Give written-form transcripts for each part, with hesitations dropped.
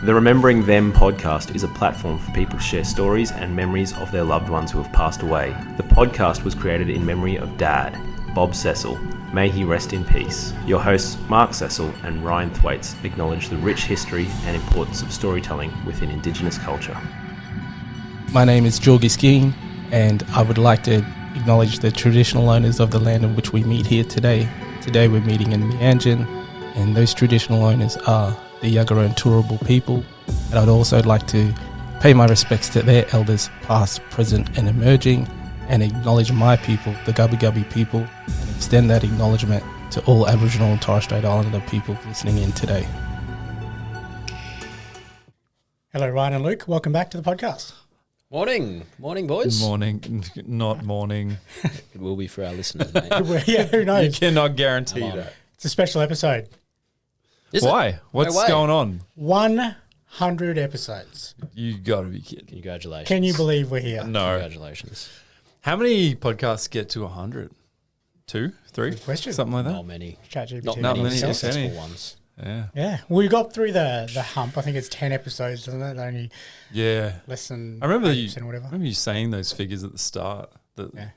The Remembering Them podcast is a platform for people to share stories and memories of their loved ones who have passed away. The podcast was created in memory of Dad, Bob Cecil. May he rest in peace. Your hosts, Mark Cecil and Ryan Thwaites, acknowledge the rich history and importance of storytelling within Indigenous culture. My name is Jorgi Skeen, and I would like to acknowledge the traditional owners of the land in which we meet here today. Today we're meeting in Meanjin, and those traditional owners are the Yagara and Turrbal people, and I'd also like to pay my respects to their elders past, present and emerging, and acknowledge my people, the Gubbi Gubbi people, and extend that acknowledgement to all Aboriginal and Torres Strait Islander people listening in today. Hello Ryan and Luke, welcome back to the podcast. Morning, boys. Morning, not morning. It will be for our listeners, mate. Yeah, who knows? You cannot guarantee that. It's a special episode. Why? What's going on? 100 episodes. You got to be kidding. Congratulations. Can you believe we're here? No. Congratulations. How many podcasts get to 100? 2, 3? Good question. Something like that? Not many. ChatGPT. Not Not many many, successful if any. ones. Yeah. Yeah, we got through the hump. I think it's 10 episodes, doesn't it? Only Yeah. less than I remember 80% or whatever. saying those figures at the start.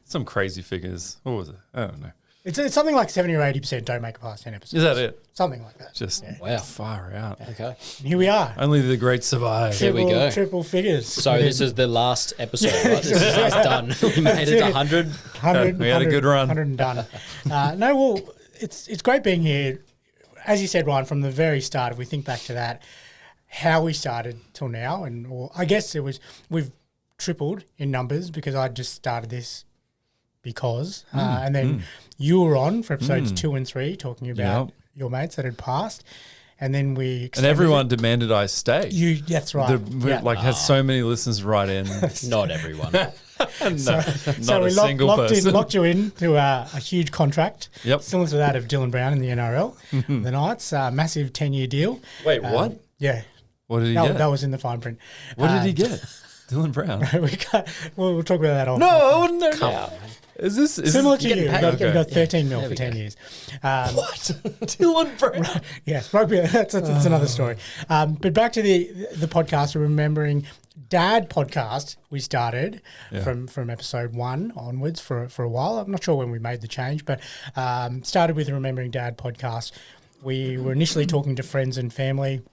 Some crazy figures. What was it? I don't know. It's something like 70 or 80% don't make it past 10 episodes. Is that it? Something like that. Just Wow. far out. Okay. And here we are. Only the great survive. There we go. Triple figures. So this is the last episode, right? This is just done. We made it to 100. 100, We had a good run. 100 and done. It's great being here. As you said, Ryan, from the very start, if we think back to that, how we started till now, I guess we've tripled in numbers because I just started this because, and then you were on for episodes 2 and 3 talking about your mates that had passed, and then we And everyone demanded I stay. That's right. Had so many listeners right in. Not everyone. So a we single person. locked you in to a huge contract, Yep. similar to that of Dylan Brown in the NRL. The Knights, massive 10-year deal. Wait, what? Yeah, What did he get? that was in the fine print. What did he get? Dylan Brown. We'll talk about that off. No, I wouldn't know Come now. on, man. Is this Similar to you, getting we paid. got 13 mil There for we 10 go. years. What? Dylan Brown. Yes, rugby. That's another story. But back to the podcast. Remembering Dad podcast we started from episode 1 onwards for a while. I'm not sure when we made the change, but started with the Remembering Dad podcast. We were initially talking to friends and family,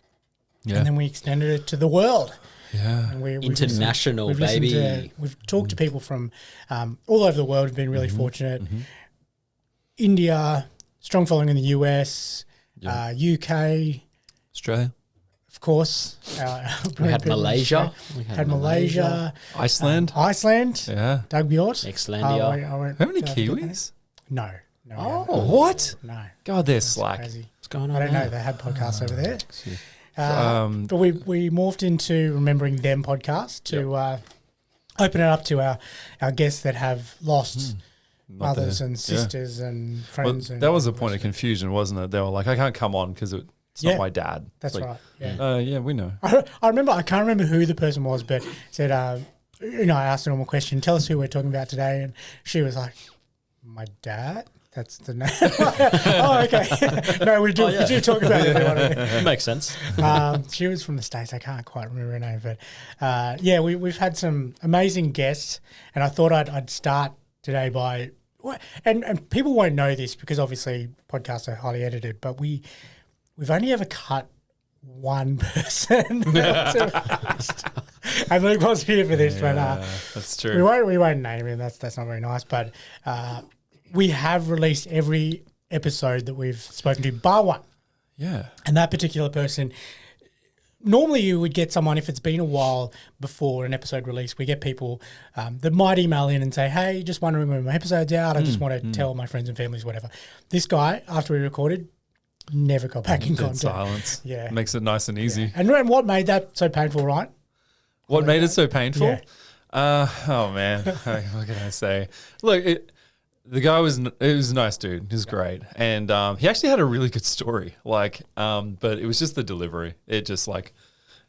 and then we extended it to the world. Yeah. And we've International, listened baby. We've talked to people from all over the world. We've been really fortunate. India, strong following in the US, UK, Australia. of course. We had Malaysia. Had Malaysia. Iceland. Iceland. Yeah. Doug Bjort. Exlandia. How many Kiwis? No. we Oh. haven't. What? No. God, they're slack. Crazy. What's going on I don't there? know. They had podcasts over there. Um, But we morphed into Remembering Them podcast to open it up to our guests that have lost mothers and sisters and Well, friends. and that was a point of confusion, wasn't it? They were like, I can't come on because it's not my dad. That's Like, right. Yeah. Yeah, we know. I remember. I can't remember who the person was, but said, I asked a normal question. Tell us who we're talking about today, and she was like, "My dad." That's the name. Oh, okay. No, we do talk about everyone. Makes sense. She was from the States. I can't quite remember her name, but we've had some amazing guests, and I thought I'd start today by, and people won't know this because obviously podcasts are highly edited, but we've only ever cut one person. And Luke was here for this, but That's true. we won't name him. That's not very nice, but we have released every episode that we've spoken to, bar one. Yeah. And that particular person, normally you would get someone, if it's been a while before an episode release, we get people that might email in and say, hey, just wondering when my episode's out. I just want to tell my friends and families, whatever. This guy, after we recorded, never got back in Dead contact. silence. Yeah. Makes it nice and easy. And what made that so painful, right? What made it so painful? Yeah. Oh, man. What can I say? Look, the guy was a nice dude. He was great. And he actually had a really good story. But it was just the delivery. It just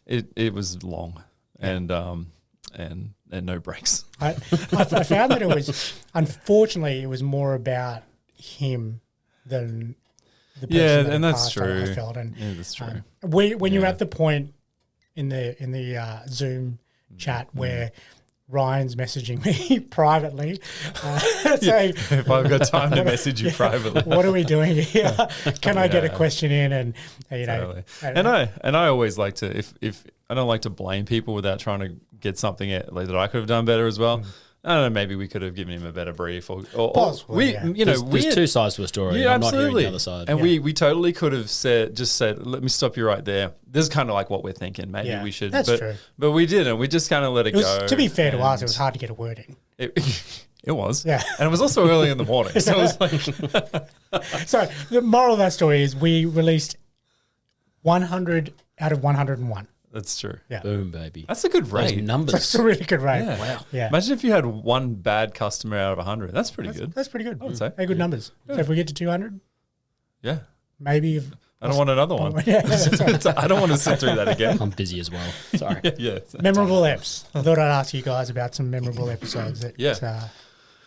it was long and no breaks. I found that unfortunately, it was more about him than the person that and that's passed, true. I felt. And Yeah, that's true. when you're at the point in the Zoom chat where Ryan's messaging me privately, saying, If I've got time to message you privately. "What are we doing here? Can I get a question in?" And you know, Totally. And I always like to if I don't like to blame people without trying to get something like that I could have done better as well. I don't know, maybe we could have given him a better brief or Possibly, we yeah. you know There's two sides to a story. Yeah, I'm not hearing absolutely. the other side. And we totally could have said, let me stop you right there. This is kind of like what we're thinking. Maybe Yeah, we should. that's but, true. But we didn't. We just kind of let it, it was, go. to be fair to us, it and was hard to get a word in. It was. Yeah. And it was also early in the morning. So it was like, So the moral of that story is we released 100 out of 101. that's true. Yeah. Boom, baby. That's a good Those rate. numbers. That's a really good rate. Yeah. Wow. Yeah. Imagine if you had one bad customer out of 100. That's pretty good. That's pretty good. I would say. They're good numbers. So if we get to 200, Yeah. maybe if I don't want another one. yeah, that's right. I don't want to sit through that again. I'm busy as well. Sorry. Yeah. Memorable eps. I thought I'd ask you guys about some memorable episodes that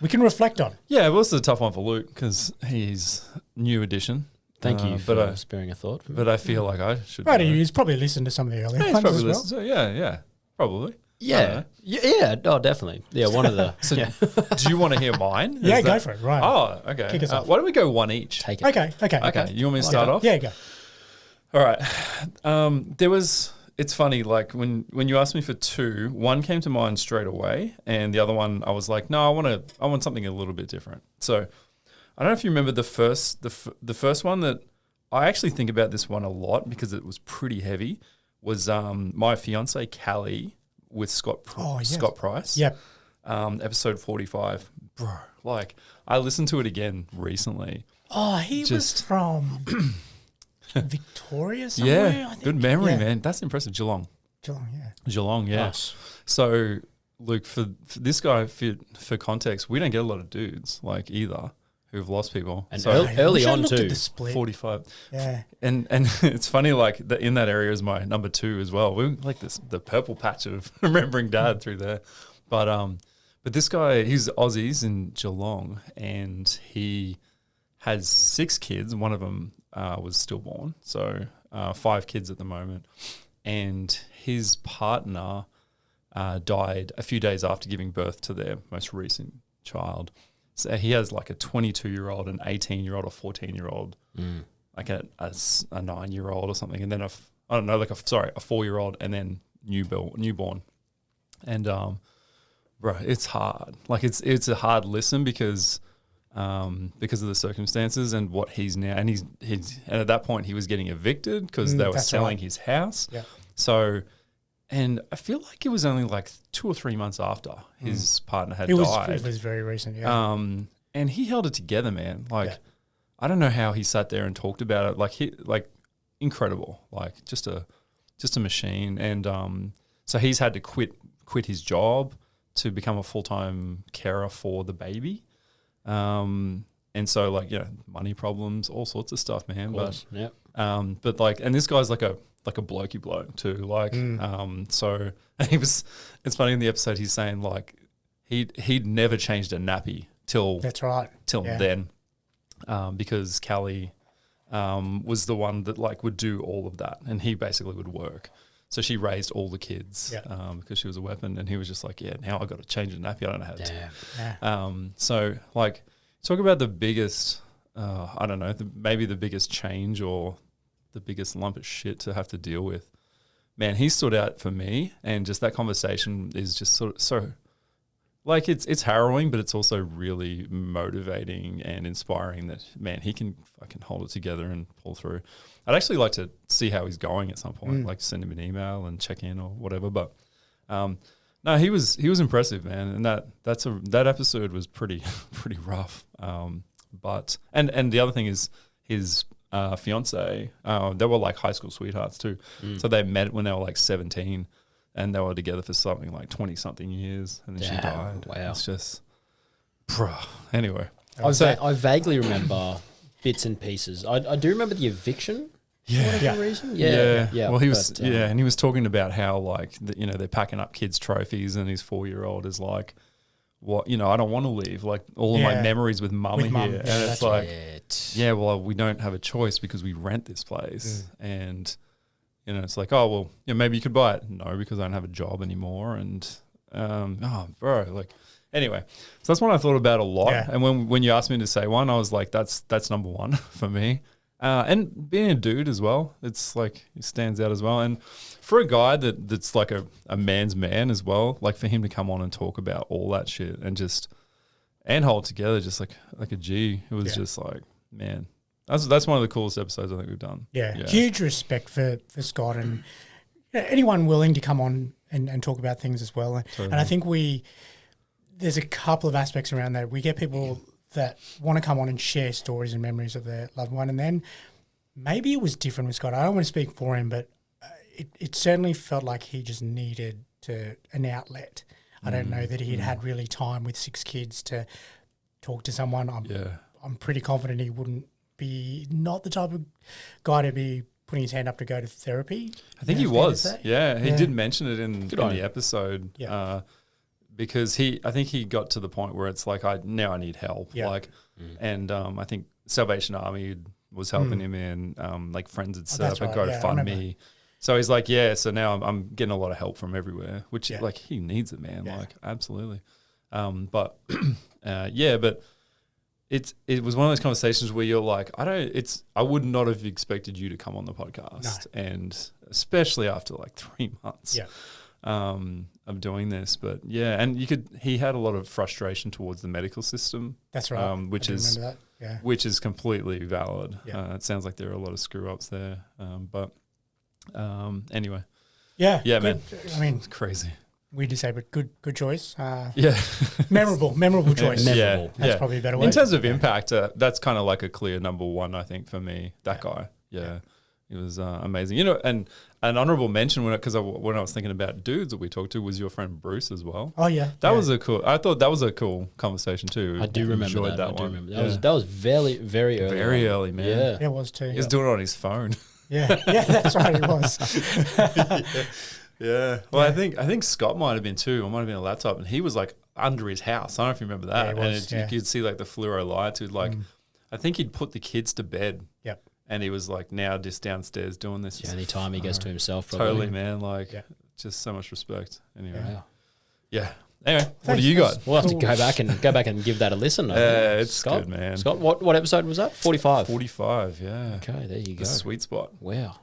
we can reflect on. Yeah, well, this is a tough one for Luke because he's new addition. Thank you for but sparing a thought. I feel like I should. Right, know. he's probably listened to some of the earlier Yeah, he's ones probably as well. listened to it. Yeah, probably. Yeah. Yeah. Oh, definitely. Yeah, one of the. So, yeah. do you want to hear mine? Yeah, Is go that- for it. Right. Oh, okay. Kick us off. Why don't we go one each? Take it. Okay. Okay. You want me to start off? Yeah, go. All right. There was. It's funny. Like when you asked me for two, one came to mind straight away, and the other one I was like, no, I want something a little bit different. So I don't know if you remember the first one that I actually think about this one a lot because it was pretty heavy. Was my fiance Callie with Scott yes. Scott Price. Yep. Episode 45. Bro, like I listened to it again recently. Oh, he was Just- from Victoria somewhere, I think. Good memory, Yeah. man. That's impressive. Geelong, yeah. Nice. So, Luke, for this guy, for context, we don't get a lot of dudes like either who've lost people. And so early Wish I on looked at too. the split. 45. Yeah. And it's funny, like in that area is my number 2 as well. We're like the purple patch of remembering Dad through there. But this guy, he's Aussies in Geelong, and he has 6 kids. One of them was stillborn, so 5 kids at the moment. And his partner died a few days after giving birth to their most recent child. So he has like a 22-year-old, an 18-year-old, a 14-year-old, like a 9-year-old or something, and then a 4-year-old, and then newborn. And bro, it's hard. Like it's a hard listen because of the circumstances and what he's now, and he's and at that point he was getting evicted because they were that's selling right. his house. Yeah. So, and I feel like it was only like 2 or 3 months after his partner had It died. was very recent, yeah. And he held it together, man. Like, Yeah. I don't know how he sat there and talked about it. Like incredible. Like just a machine. And so he's had to quit his job to become a full-time carer for the baby. And so like, money problems, all sorts of stuff, man. Of course. Yep. But like, and this guy's like a blokey bloke too. Like, so it's funny in the episode he's saying like he'd never changed a nappy till That's right. till Yeah. then, because Callie was the one that like would do all of that, and he basically would work. So she raised all the kids because she was a weapon, and he was just like, yeah, now I got to change a nappy. I don't know how to. Damn. Yeah. So like, talk about the biggest, I don't know, maybe the biggest change or the biggest lump of shit to have to deal with. Man, he stood out for me, and just that conversation is just sort of so, like it's harrowing, but it's also really motivating and inspiring that, man, he can fucking hold it together and pull through. I'd actually like to see how he's going at some point, like send him an email and check in or whatever. But no, he was impressive, man, and that episode was pretty rough. But the other thing is his fiance, they were like high school sweethearts too. So they met when they were like 17, and they were together for something like 20 something years, and then she died. Wow. It's just, bro. Anyway, I vaguely remember bits and pieces. I do remember the eviction. yeah. For whatever reason. Yeah. Well, he was But, and he was talking about how like they're packing up kids' trophies, and his 4-year-old is like, what, I don't want to leave. Like all of my Yeah. memories with mum are With mum, here, yeah, and that's it's like, Shit. yeah, well, we don't have a choice because we rent this place, and you know, it's like, oh, well, yeah, maybe you could buy it. No, because I don't have a job anymore. And, bro, like, anyway, so that's one I thought about a lot. Yeah. And when you asked me to say one, I was like, that's number one for me. And being a dude as well, it's like, it stands out as well. And for a guy that's like a man's man as well, like for him to come on and talk about all that shit and hold together just like a G, it was just like, man, that's one of the coolest episodes I think we've done. Yeah. Huge respect for Scott and anyone willing to come on and talk about things as well. Totally. And I think there's a couple of aspects around that. We get people that want to come on and share stories and memories of their loved one, and then maybe it was different with Scott. I don't want to speak for him, but it certainly felt like he just needed an outlet. I don't know that he'd had really time with 6 kids to talk to someone. I'm pretty confident he wouldn't be not the type of guy to be putting his hand up to go to therapy. I think he was. Yeah, he did mention it in the episode. Yeah. Because I think he got to the point where it's like, I need help. Yeah. Like, and I think Salvation Army was helping him in, like friends had set up a GoFundMe. So he's like, so now I'm getting a lot of help from everywhere, which like he needs it, man. Like, absolutely. But it was one of those conversations where you're like, I would not have expected you to come on the podcast, and especially after like 3 months. Of doing this, but and he had a lot of frustration towards the medical system. That's right. Which is completely valid. It sounds like there are a lot of screw ups there. But anyway. Yeah. Yeah, man. I mean, it's crazy. We just say, but good choice. Memorable choice. Memorable. That's probably a better word. In terms of impact, that's kind of like a clear number one, I think, for me. That guy. Yeah. It was amazing. You know, and an honourable mention when I was thinking about dudes that we talked to was your friend Bruce as well. Oh yeah, I thought that was a cool conversation too. I do remember that. That was very early. Very early, man. Yeah, it was too. He was doing it on his phone. Yeah, that's right. It was. Yeah. Well, I think Scott might have been too. Or might have been a laptop, and he was like under his house. I don't know if you remember that. Yeah, he was, and you could see like the fluoro lights. Who'd like, I think he'd put the kids to bed. Yep. And he was like now just downstairs doing this. The only time he gets to himself, probably. Totally, man. Like, just so much respect. Anyway. Wow. Yeah. Anyway, what do you got? We'll have to go back and give that a listen. It's Scott, good, man. Scott, what episode was that? 45. 45, yeah. Okay, there you go. The sweet spot. Wow.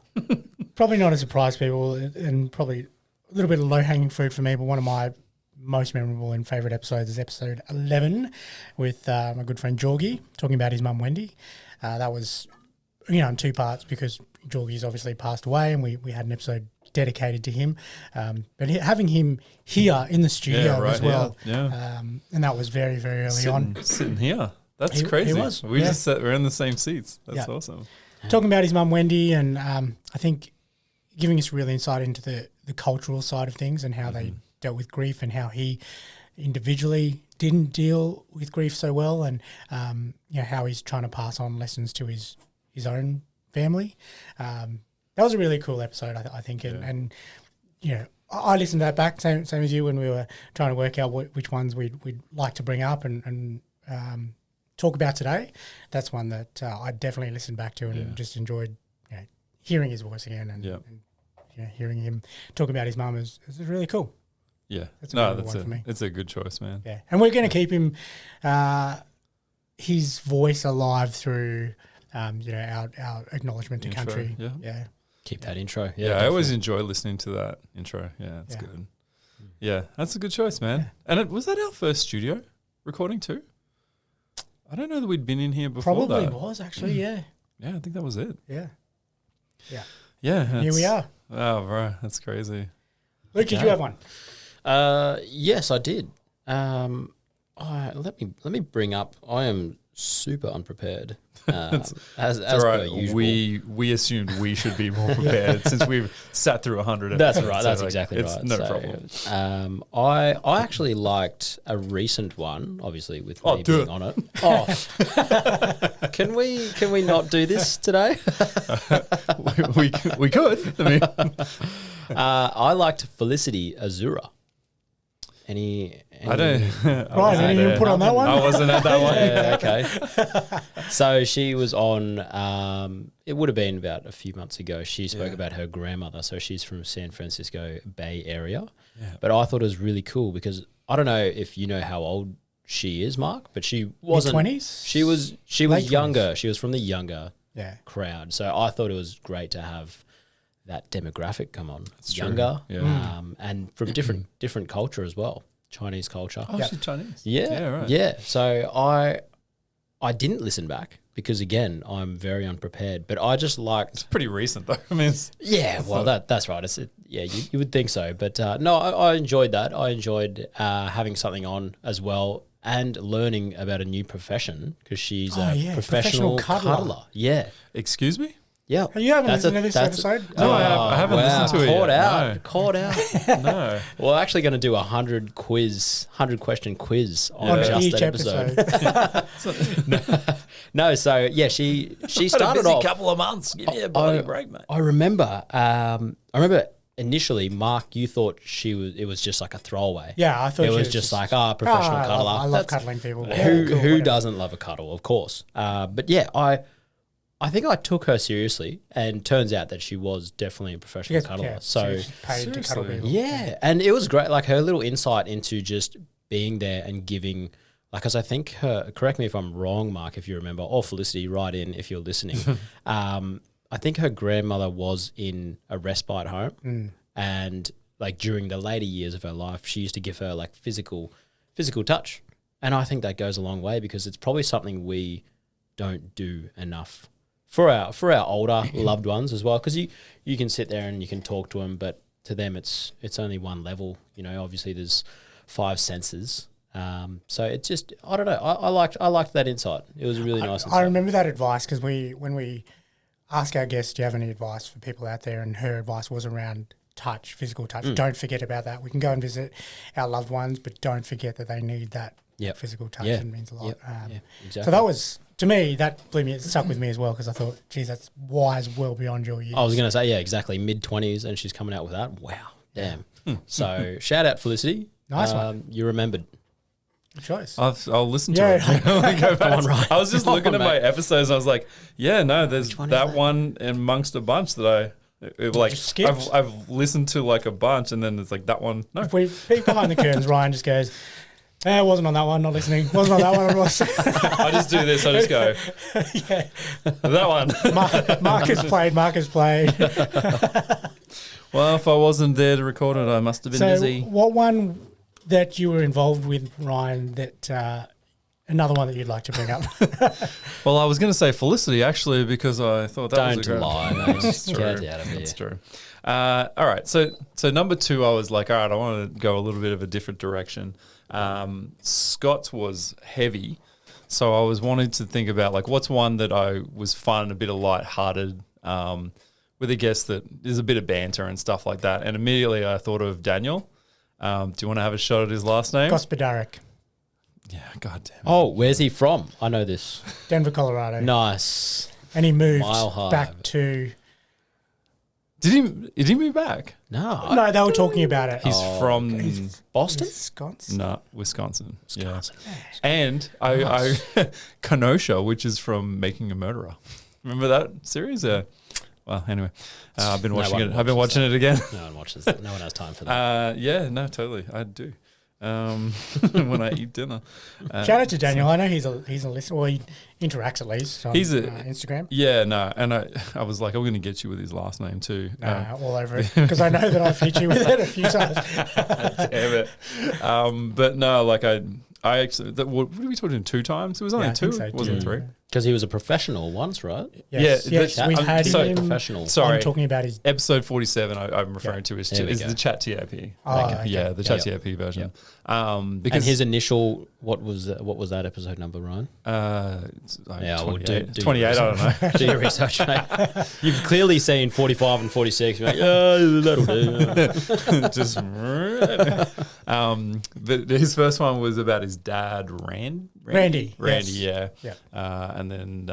Probably not a surprise, people, and probably a little bit of low-hanging fruit for me, but one of my most memorable and favourite episodes is episode 11 with my good friend Georgie, talking about his mum Wendy. That was, in 2 parts because Georgie's obviously passed away, and we had an episode dedicated to him. But having him here in the studio as well, and that was very, very early on. Sitting here. That's crazy. He was. We're in the same seats. That's awesome. Talking about his mum Wendy, and I think giving us real insight into the cultural side of things and how they dealt with grief and how he individually didn't deal with grief so well, and how he's trying to pass on lessons to his own family. That was a really cool episode, I think, and I listened to that back, same as you, when we were trying to work out which ones we'd like to bring up and talk about today. That's one that I definitely listened back to and just enjoyed hearing his voice again and hearing him talk about his mum is really cool. Yeah, that's one for me. It's a good choice, man. Yeah, and we're going to keep him his voice alive through our acknowledgement to intro, country. Yeah. Keep that intro. Yeah, I always enjoy listening to that intro. Yeah, it's good. Yeah, that's a good choice, man. Yeah. And was that our first studio recording too? I don't know that we'd been in here before. Probably that. was actually, yeah. Yeah, I think that was it. Yeah. Here we are. Oh, bro, that's crazy. Luke, did you have one? Yes, I did. Let me bring up. I am super unprepared. As right. per usual. We assumed we should be more prepared since we've sat through 100 That's episodes. right. That's exactly right. It's no problem. I actually liked a recent one, obviously with me being on it. Oh, can we not do this today? we could. I mean, I liked Felicity Azura. I don't. Right, any input on that one? I wasn't at that one. Yeah, okay. So she was on, it would have been about a few months ago. She spoke about her grandmother. So she's from San Francisco Bay Area. Yeah. But I thought it was really cool because I don't know if you know how old she is, Mark, but she wasn't. Mid-20s? She was younger. 20s. She was from the younger crowd. So I thought it was great to have that demographic come on. That's younger. True. Yeah. And from different culture as well. Chinese culture. Oh, she's Chinese. Yeah. Right. Yeah. So I didn't listen back because again, I'm very unprepared. But I just liked. It's pretty recent though. I mean, that's right. You would think so. But no, I enjoyed that. I enjoyed having something on as well and learning about a new profession because she's a professional cuddler. Yeah. Excuse me? Yeah. You haven't listened to this episode? No, I haven't listened to it yet. Caught out. No. We're actually going to do a 100 question quiz on just each that episode. No, so yeah, she started off. Couple of months. Give me a bloody break, mate. I remember initially, Mark, you thought it was just like a throwaway. Yeah, I thought it was just like professional cuddler. I love cuddling people. Who doesn't love a cuddle, of course. But yeah, I think I took her seriously, and turns out that she was definitely a professional cuddler. Yeah, so paid to cuddle people. Yeah, and it was great. Like her little insight into just being there and giving. Like, because I think correct me if I'm wrong, Mark, if you remember, or Felicity, write in if you're listening. I think her grandmother was in a respite home, and like during the later years of her life, she used to give her like physical touch, and I think that goes a long way because it's probably something we don't do enough for our older loved ones as well. Because you can sit there and you can talk to them, but to them it's only one level. You know, obviously there's 5 senses. So it's just I don't know. I liked that insight. It was a really nice insight. I remember that advice because when we ask our guests, do you have any advice for people out there? And her advice was around touch, physical touch. Don't forget about that. We can go and visit our loved ones, but don't forget that they need that physical touch. It means a lot. Exactly. So that was, to me, that blew me. It stuck with me as well because I thought, geez, that's wise well beyond your years. I was going to say, yeah, exactly. Mid-20s and she's coming out with that. Wow. Damn. So shout out Felicity. Nice one. You remembered. Good choice. I'll listen to it. Go back. Right. I was just looking at my episodes. And I was like, yeah, no, there's that one amongst a bunch that I've listened to like a bunch, and then it's like that one. No, if we peek behind the curtains, Ryan just goes, it wasn't on that one, not listening. Wasn't on that one, I'm not. I just do this. I just go, that one. Mark has played. Well, if I wasn't there to record it, I must have been busy. What one that you were involved with, Ryan, that another one that you'd like to bring up? Well, I was going to say Felicity, actually, because I thought that was a great... Don't lie, mate. That's true. Get out of here. That's true. All right, so number 2, I was like, all right, I want to go a little bit of a different direction. Scott's was heavy, so I was wanting to think about, like, what's one that I was fun, a bit of lighthearted, with a guest that is a bit of banter and stuff like that. And immediately I thought of Daniel. Do you want to have a shot at his last name? Gospodarek. Yeah, goddamn. Oh, where's he from? I know this. Denver, Colorado. Nice. And he moved Mile high. back to... Did he move back? No. They were talking about it. He's from Boston? Wisconsin? No, Wisconsin. Yeah. And I Kenosha, which is from Making a Murderer. Remember that series? Yeah. Well, anyway, I've been watching it. I've been watching it again. No one watches that. No one has time for that. Yeah, no, totally. I do. When I eat dinner. Shout out to Daniel. I know he's a listener. Well, he interacts at least on Instagram. Yeah, no. And I was like, I'm going to get you with his last name too. All over it. Because I know that I've hit you with it a few times. Damn it. But no, like I actually, what did we talk to him 2 times? It was only 2. It wasn't 3. Because he was a professional once, right? Yes, we had him professional. Sorry, talking about his episode 47. I'm referring to is the chat TAP. Okay. Yeah, the chat TAP version. Because and his initial what was that episode number, Ryan? It's like 28. We'll do 28. I don't know. Do your research, mate. You've clearly seen 45 and 46. You're like, that'll do. Just. But his first one was about his dad, Randy. Yes. Yeah. And then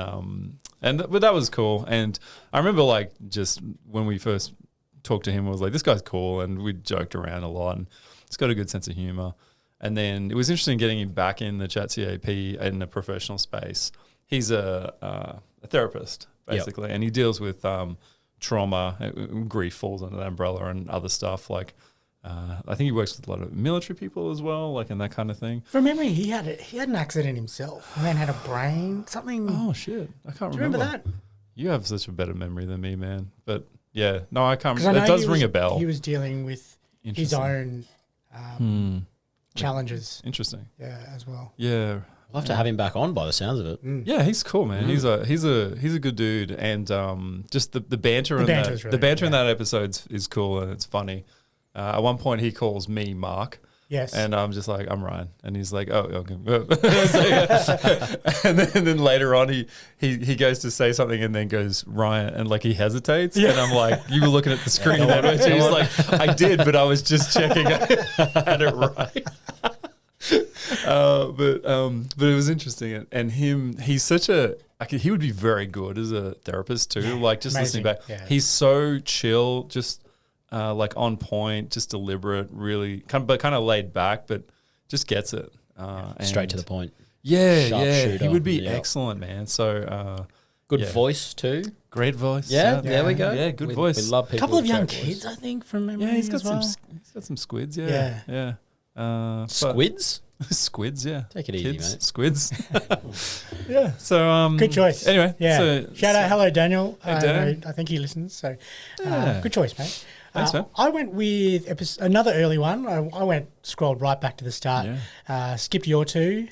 but that was cool. And I remember like just when we first talked to him. I was like, this guy's cool, and we joked around a lot. And he's got a good sense of humor. And then it was interesting getting him back in the Chat CAP in a professional space. He's a therapist basically, and he deals with trauma, grief falls under that umbrella, and other stuff like. I think he works with a lot of military people as well, like and that kind of thing. From memory, he had an accident himself, and then had a brain something. Oh shit, I can't Do you remember that? You have such a better memory than me, man. But yeah, no, I can't. I know It does ring a bell. He was dealing with his own challenges. Interesting. Yeah, as well. Yeah. I'll have to have him back on by the sounds of it. Yeah, he's cool, man. He's a good dude, and just the banter in that really the banter good, in that episode is cool and it's funny. At one point, he calls me Mark. Yes. And I'm just like, I'm Ryan. And he's like, oh, okay. and then later on, he goes to say something and then goes, Ryan. And like he hesitates. Yeah. And I'm like, you were looking at the screen. And he's like, I did, but I was just checking I had it right. But it was interesting. And he's such he would be very good as a therapist too. Yeah, like just amazing. listening back. Yeah. He's so chill, just like on point, just deliberate, really kind of laid back, but just gets it. Straight to the point. Yeah, Sharpshooter. he would be excellent, man. So good voice too. Great voice. Yeah, there we go. Yeah, good voice. We love people. A couple of with young great kids, voice. I think, from memory. Yeah, he's got some squids. Yeah. Squids. Squids, yeah. Take it easy, Kids, mate. Squids. Yeah. So good choice. Anyway, yeah. Shout out, hello Daniel. Hey, Dan. I think he listens. So, Yeah. good choice, mate. Thanks, man. I went with another early one. I scrolled right back to the start. Yeah. Skipped your two.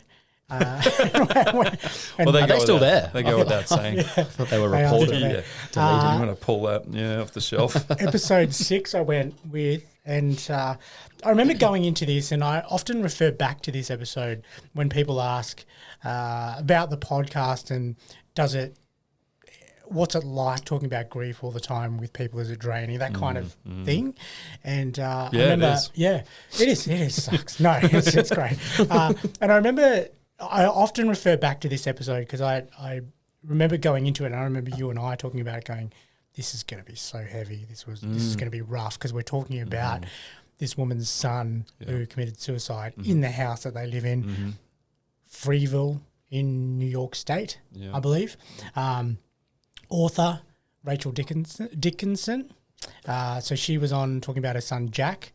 Well, Are they still there? They go without saying. I thought they were They are reported. still there. Yeah. You want to pull that off the shelf. Episode 6 I went with, and I remember going into this, and I often refer back to this episode when people ask about the podcast and what's it like talking about grief all the time with people? Is it draining? That kind of thing. And I remember, it is sucks. No, it's great. And I remember I often refer back to this episode because I remember going into it, and I remember you and I talking about it going, this is going to be so heavy. This is going to be rough because we're talking about this woman's son who committed suicide in the house that they live in, Freeville in New York State, I believe. Author Rachel Dickinson. So she was on talking about her son Jack,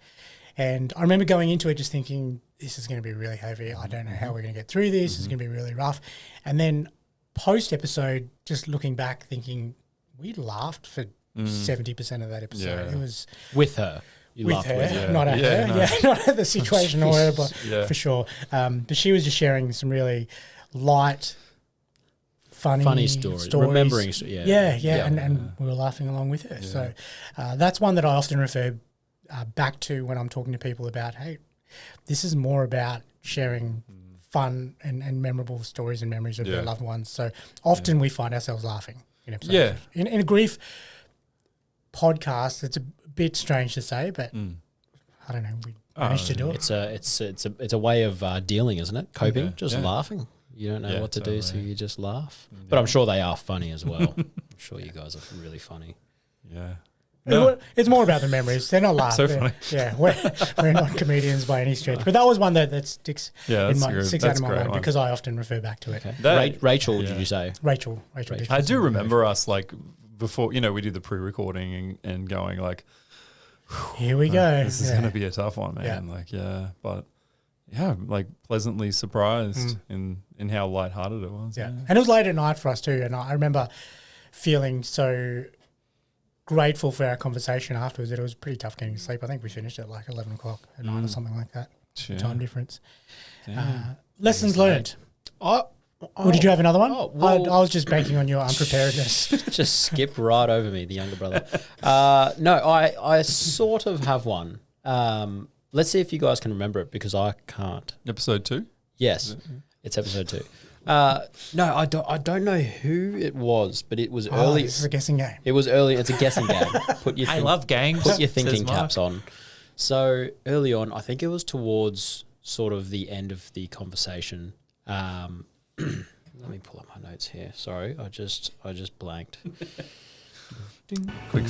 and I remember going into it just thinking, this is going to be really heavy. I don't know how we're going to get through this. It's going to be really rough. And then post episode, just looking back, thinking we laughed for 70% of that episode. Yeah. It was With her. You with laughed her, with her. not at her. no. Yeah, not at the situation or whatever, for sure. But she was just sharing some really light, funny stories. Remembering. And we were laughing along with her. So that's one that I often refer back to when I'm talking to people about, hey, this is more about sharing fun and memorable stories and memories of their loved ones. So often we find ourselves laughing in episodes. Yeah. In a grief podcast, it's a bit strange to say, but I don't know, we managed to do it. It's a way of dealing, isn't it? Coping, just laughing. You don't know what to do, so totally. you just laugh. But I'm sure they are funny as well. I'm sure you guys are really funny. Yeah. It's more about the memories. They're not laughing. So funny. Yeah, we're not comedians by any stretch. But that was one that sticks Yeah, sticks out in my mind because I often refer back to it. Okay. Rachel, did you say? Rachel. Dickinson. I do remember us like before, we did the pre-recording and going like, here we go. This is going to be a tough one, man. But like pleasantly surprised in how lighthearted it was. Yeah. And it was late at night for us too. And I remember feeling so grateful for our conversation afterwards that it was pretty tough getting to sleep. I think we finished at like 11 o'clock at night or something like that. Sure. Time difference. Lessons learned. Oh, Or did you have another one? Oh, well, I was just banking on your unpreparedness. just skip right over me, the younger brother. No, I sort of have one. Let's see if you guys can remember it because I can't. Episode 2? Yes, it's episode 2. No, I don't know who it was, but it was early. This is a guessing game. It was early. It's a guessing game. I love games. Put your thinking caps on. So early on, I think it was towards sort of the end of the conversation. Let me pull up my notes here. Sorry, I just blanked. Quick.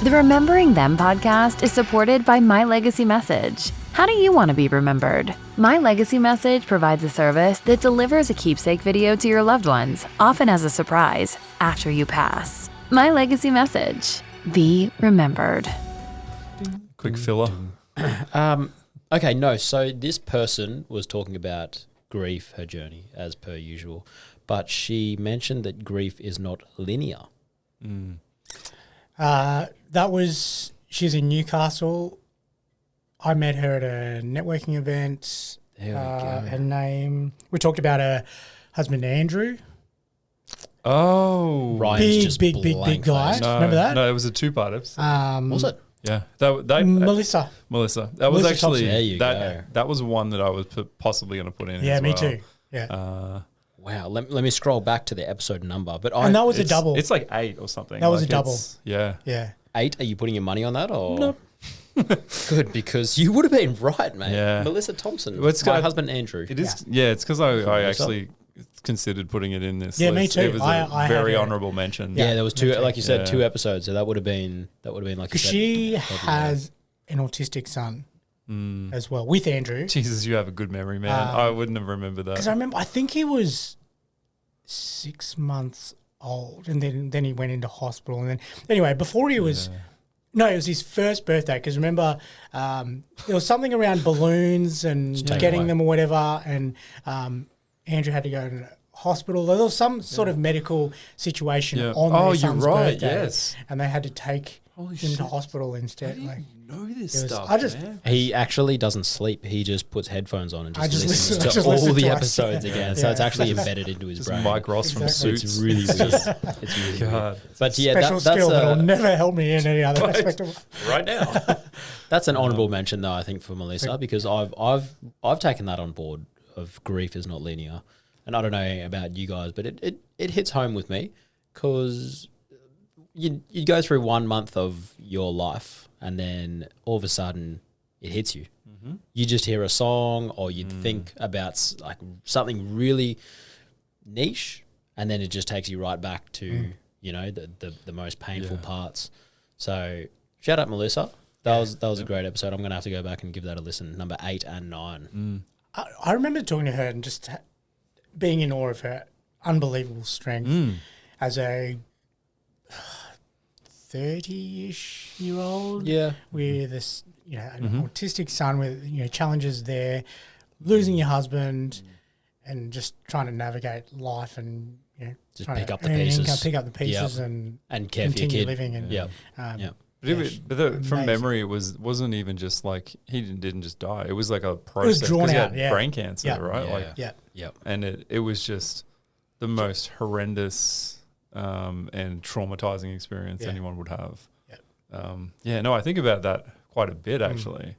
The Remembering Them podcast is supported by My Legacy Message. How do you want to be remembered? My Legacy Message provides a service that delivers a keepsake video to your loved ones, often as a surprise, after you pass. My Legacy Message. Be remembered. Quick filler. Okay, no. So this person was talking about grief, her journey, as per usual, but she mentioned that grief is not linear. She's in Newcastle. I met her at a networking event. There we go. Her name. We talked about her husband Andrew. Oh. Ryan's Big guy. faced. No, Remember that? No, it was a two-part episode. Was it? Yeah. Melissa. Melissa. That was Melissa actually Thompson. There you go. that was one that I was possibly going to put in. Yeah, as me well. too. Yeah. Wow. Let me scroll back to the episode number. But And that was a double. It's like 8 or something. That was Like, a double. Yeah. Yeah. 8. Are you putting your money on that or? Nope. Good, because you would have been right, mate. Yeah. Melissa Thompson. Well, it's my got- husband Andrew. It is. Yeah, it's because I actually considered putting it in this. Yeah, me list. too. It was I a had very her. honourable mention. Yeah, there was two, like you said, Yeah. 2 episodes. So that would have been like you Because said. she probably, has an autistic son as well with Andrew. Jesus, you have a good memory, man. I wouldn't have remembered Because that. I remember, I think he was 6 months old, and then he went into hospital, and then anyway, before he was. No, it was his first birthday. Because remember, there was something around balloons and taken getting away. them or whatever, and Andrew had to go to the hospital. There was some sort of medical situation Yeah. on Oh, their you're son's right, birthday, yes. and they had to take Holy him shit. to hospital instead. Like, know this it was- stuff. I just- man. He actually doesn't sleep. He just puts headphones on and I just just listens listen- I to just all listen the to us. episodes again. So Yeah. it's actually embedded into his Just brain. Mike Ross from Exactly. Suits. It's really weird. It's really weird. God. But yeah, special that's skill that'll never help me in any other aspect of Right now. that's an honourable mention though. I think for Melissa, because I've taken that on board. Of grief is not linear, and I don't know about you guys, but it hits home with me because you go through 1 month of your life, and then all of a sudden it hits you. You just hear a song, or you'd think about like something really niche, and then it just takes you right back to the most painful parts. So shout out Melissa. That was a great episode. I'm gonna have to go back and give that a listen. Number 8 and 9. I remember talking to her and just being in awe of her unbelievable strength as a 30-ish year old. Yeah. With this, an autistic son with challenges there, losing your husband, and just trying to navigate life and Just trying pick to up the earn pieces. income, pick up the pieces, Yep. and care for your continue kid. living. And Yep. um, From amazing. memory, it wasn't even just like he didn't just die. It was like a process. 'cause drawn he out, had yeah. brain cancer, Yeah. right? Yeah. Like, yeah. Yep. and it was just the most horrendous and traumatizing experience Yeah. anyone would have. Yeah. No, I think about that quite a bit actually.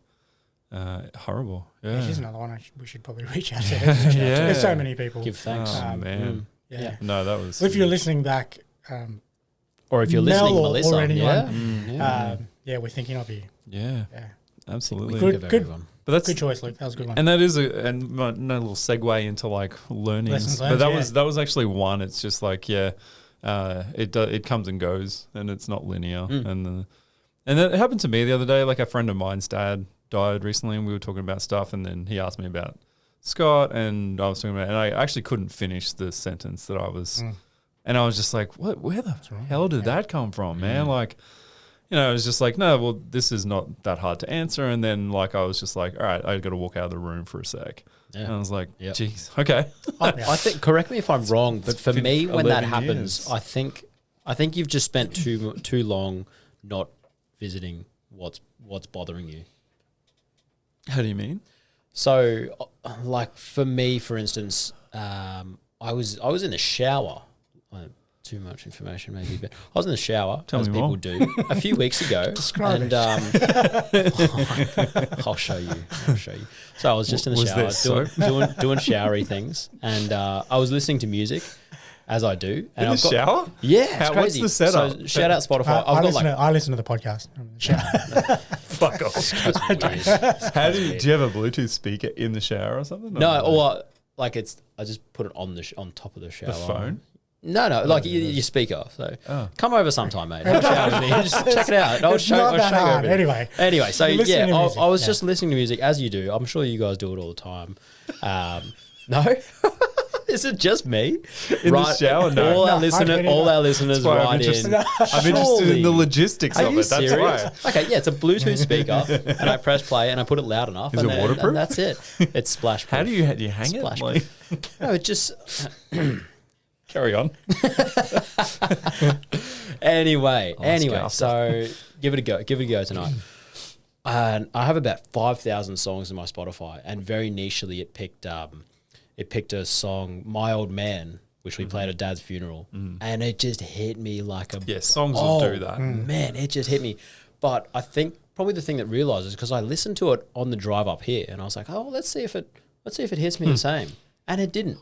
Horrible. Yeah. She's another one we should probably reach out to. There's so many people. Give thanks. Oh, man. Yeah. No, that was. Well, if you're listening back, Or if you're Mel listening, or Melissa. anyone, Yeah. we're thinking of you. Yeah, Yeah. absolutely. Good- Think of good. everyone. But that's Good choice, Luke. That was a good one. and that is a little segue into like learnings. Lessons But learned, that was actually one. It's just like it comes and goes, and it's not linear. And that happened to me the other day. Like a friend of mine's dad died recently, and we were talking about stuff, and then he asked me about Scott, and I was talking about, and I actually couldn't finish the sentence that I was, and I was just like, what? Where the hell did that come from, man? Like. It was just like, no, well, this is not that hard to answer. And then, like, I was just like, all right, I got to walk out of the room for a sec. Yeah. And I was like, Yep. geez, okay. I think. Correct me if I'm wrong, but for been me, when that 11 happens, years. I think you've just spent too long not visiting what's bothering you. How do you mean? So, like for me, for instance, I was in the shower. Too much information, maybe, but I was in the shower, Tell as me people more. do, a few weeks ago. Describe and I'll show you. So I was just in the Was there shower doing showery things, and I was listening to music, as I do. And In the shower? Yeah, it's What's crazy. the setup? So shout out Spotify. I listen to the podcast. Fuck off. How do you have a Bluetooth speaker in the shower or something? No, or like I just put it on on top of the shower. The phone? No, like your speaker. So Oh. come over sometime, mate. Have a shower with me. Just check it out. I'll It's show not you that hard. everything. Anyway, so You're listening yeah, to music, I was yeah. just listening to music as you do. I'm sure you guys do it all the time. No, is it just me? In the shower? No. All No, our I don't all know. our listeners That's why I'm write interested. in. I'm interested in the logistics Are of you it. That's serious? why. Okay, yeah, it's a Bluetooth speaker, and I press play and I put it loud enough. Is and it then- waterproof? And that's it. It's splash. How do you hang it? Splash Like, No, it just. carry on. Anyway, Scarf. so give it a go. Give it a go tonight. And I have about 5,000 songs in my Spotify, and very nichely it picked a song, "My Old Man," which we played at Dad's funeral, and it just hit me like a Yeah, songs will do that. Man, it just hit me. But I think probably the thing that realized is because I listened to it on the drive up here, and I was like, oh, let's see if it hits me the same, and it didn't.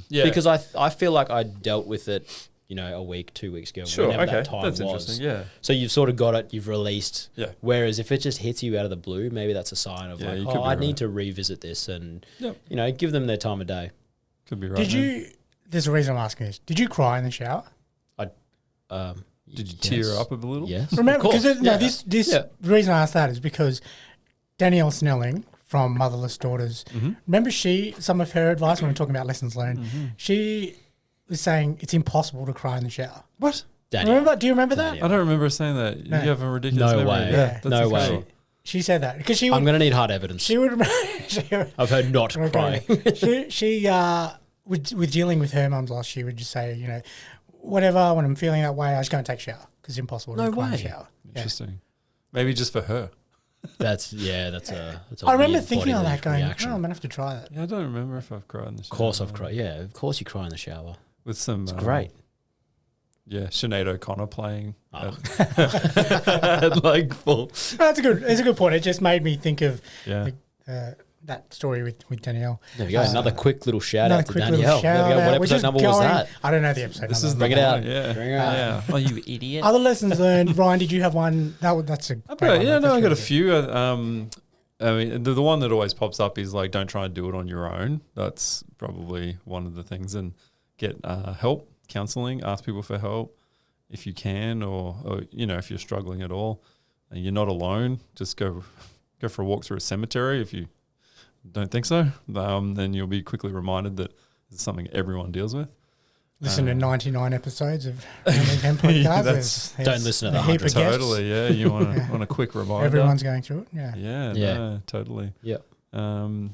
Yeah. Because I feel like I dealt with it, a week, 2 weeks ago, Sure, whenever okay. that time That's was. interesting, yeah. So you've sort of got it, you've released. Yeah. Whereas if it just hits you out of the blue, maybe that's a sign of Yeah, you like, could oh, be I right. need to revisit this and, Yep. give them their time of day. Could be right. Did man. you? There's a reason I'm asking this. Did you cry in the shower? Did you tear up a little? Yes. Remember, Of course, because yeah. this Yeah. the reason I asked that is because Danielle Snelling from Motherless Daughters. Remember, some of her advice when we we're talking about lessons learned. She was saying it's impossible to cry in the shower. What? Daniel. Remember? Do you remember that? I don't remember saying that. No. You have a ridiculous No memory. way. Yeah, Yeah. that's No way. incredible. She said that because she would. I'm going to need hard evidence. She would. Of her not crying. she with dealing with her mum's loss, she would just say, whatever. When I'm feeling that way, I just go and take a shower because it's impossible to No cry in the way. shower. Yeah. Interesting. Maybe just for her. That's a I remember weird thinking on body that, going, reaction. "Oh, I'm gonna have to try that." Yeah, I don't remember if I've cried in the shower. Of course I've cried. Yeah, of course you cry in the shower. With some... It's great. Yeah, Sinead O'Connor playing Oh. at like full... That's a good point. It just made me think of Yeah. that story with Danielle. There we go. Another quick little shout Another out to quick Danielle. little There shout we go. out. What We're episode just number was going- that? I don't know the episode This number. is the Bring it out. point, Yeah. Bring it out. Yeah. Oh, you idiot. Other lessons learned. Ryan, did you have one? That's a great one. Yeah, no, That's I got a really few. I mean, the one that always pops up is like, don't try and do it on your own. That's probably one of the things. And get help, counseling, ask people for help if you can, or if you're struggling at all. And you're not alone. Just go for a walk through a cemetery if you don't think so. Then you'll be quickly reminded that it's something everyone deals with. Listen to 99 episodes of Family 10 podcasts. Yeah, There's Don't listen to a the heap of 100. guests. Totally, yeah. You want a quick reminder. Everyone's going through it. Yeah. Yeah, Yeah. no, totally. Yep. I'll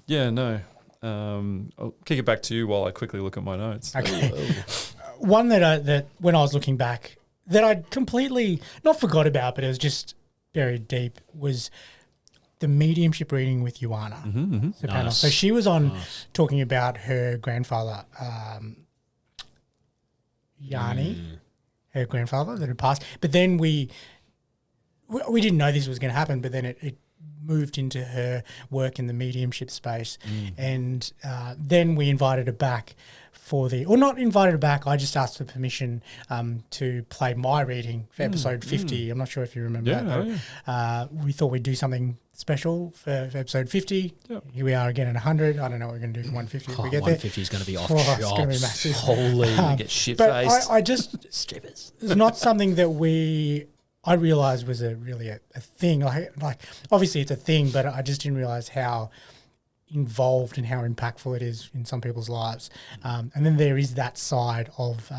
kick it back to you while I quickly look at my notes. Okay. One that when I was looking back, that I'd completely not forgot about, but it was just buried deep, was the mediumship reading with Ioana. The panel. Nice. So she was on talking about her grandfather, Yanni, her grandfather that had passed. But then we didn't know this was going to happen, but then it moved into her work in the mediumship space. And then we invited her back not invited her back, I just asked for permission to play my reading for episode 50. I'm not sure if you remember Yeah, that. But, we thought we'd do something special for episode 50. Yep. Here we are again at 100. I don't know what we're going to do for 150 if we get there. 150 is going to be off Oh, it's gonna be chops. massive. Holy Get shit But faced. I just, strippers. it's not something that I realised was really a thing. Like obviously it's a thing, but I just didn't realise how involved and how impactful it is in some people's lives. And then there is that side of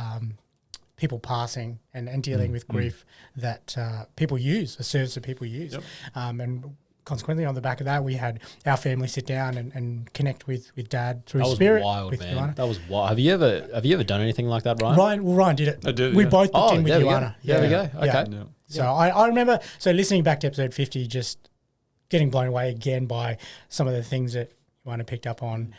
people passing and dealing with grief that people use, a service that people use. Yep. And consequently, on the back of that, we had our family sit down and connect with Dad through That was spirit. wild, with man. Ioana. That was wild. Have you ever done anything like that, Ryan? Ryan did it. I did, We yeah. both booked in with there we go. Ioana. There we go. Yeah. Okay. Yeah. So I remember, listening back to episode 50, just getting blown away again by some of the things that Ioana picked up on.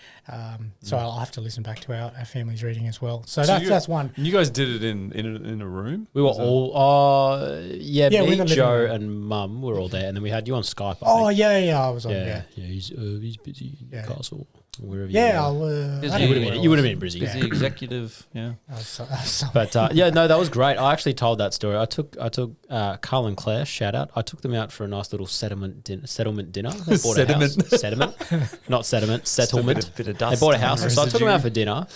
So I'll have to listen back to our family's reading as well. So that's one. And you guys did it in a room? We were Was it- all, we're in the me, living Joe, room. and Mum were all there, and then we had you on Skype. I Oh, think. yeah, I was on, yeah, yeah. He's busy in Yeah. Newcastle, wherever. Yeah, you were. I'll... Busy. I You don't would know have where been. You would have I been busy. Busy executive, yeah. was. But no, that was great. I actually told that story. I took Carl and Claire, shout out. I took them out for a nice little settlement dinner. They bought a house. Sediment, not sediment. Settlement. Bit of They dust. bought a house, so I took them residue. out for dinner,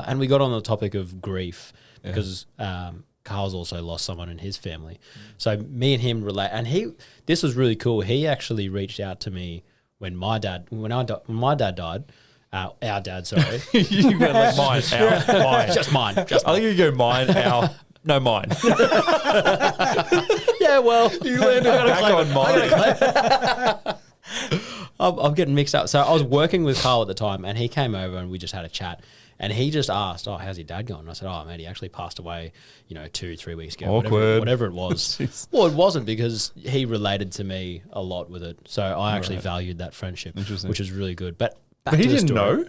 and we got on the topic of grief because Carl's also lost someone in his family. So me and him relate, and this was really cool. He actually reached out to me when my dad died. Our dad, sorry. You went like mine, mine. Just mine. I think you go mine, our. No, mine. Yeah, well, You landed back on mine. I'm getting mixed up. So I was working with Carl at the time, and he came over and we just had a chat. And he just asked, "Oh, how's your dad going?" And I said, "Oh, man, he actually passed away, 2-3 weeks ago." Awkward. Whatever it was. Jeez. Well, it wasn't, because he related to me a lot with it. So I actually valued that friendship, Interesting. which is really good. But back But he to the didn't story. know?